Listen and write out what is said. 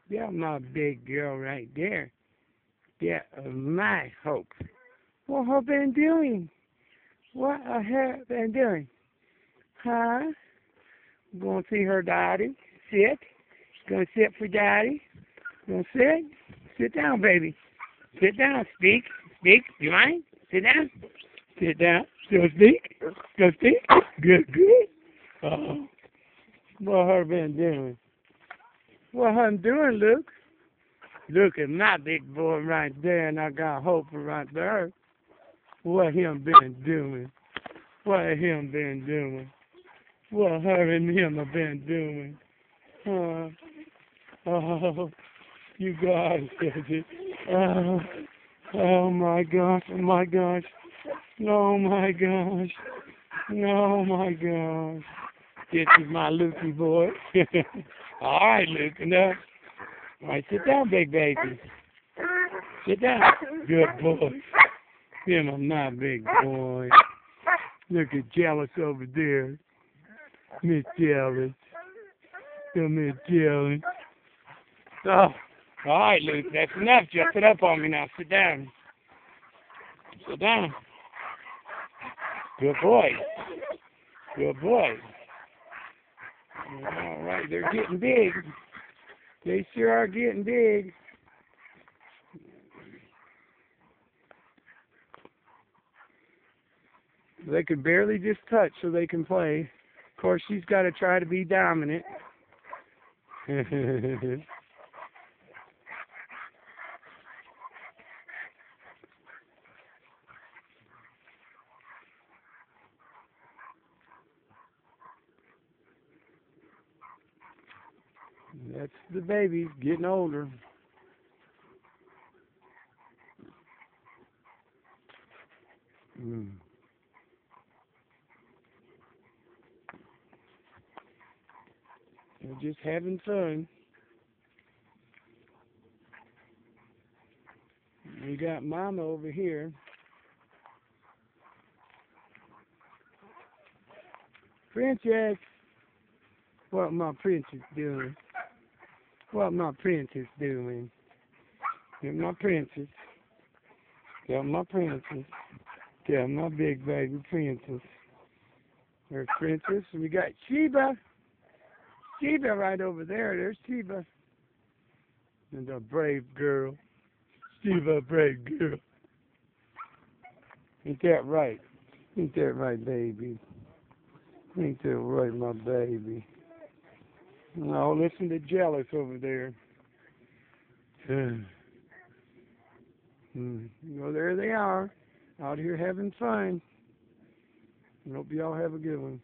That's my big girl right there. That is my Hope. What Hope been doing? What her been doing? Huh? Gonna see her daddy. Sit. Gonna sit for daddy. Gonna sit. Sit down, baby. Sit down. Speak. Speak. You mind? Sit down. Sit down. Go speak. Go speak. Good, good. Oh, what her been doing? What her doing, Luke? Look at my big boy right there, and I got Hope right there. What him been doing? What him been doing? What her and him have been doing? Oh, you guys did it. Oh, oh my gosh, oh my gosh. Oh my gosh. Oh my gosh. This is my Lukey boy. All right, Luke, enough. All right, sit down, big baby. Sit down. Good boy. Him a my big boy. Look at Jealous over there. Miss Jealous. Miss Jealous. Oh, all right, Luke, that's enough. Just sit up on me now. Sit down. Sit down. Good boy. Good boy. All right, they're getting big. They sure are getting big. They could barely just touch so they can play. Of course, she's got to try to be dominant. That's the babies getting older. Mm. They're just having fun. We got Mama over here. Princess, what my princess doing? What my princess doing? Get my princess. Got my princess. Got my big baby princess. There's Princess. We got Sheba. Sheba right over there. There's Sheba. And a brave girl. Sheba, brave girl. Ain't that right? Ain't that right, baby? Ain't that right, my baby? No, listen to Jealous over there. Well, there they are, out here having fun. I hope y'all have a good one.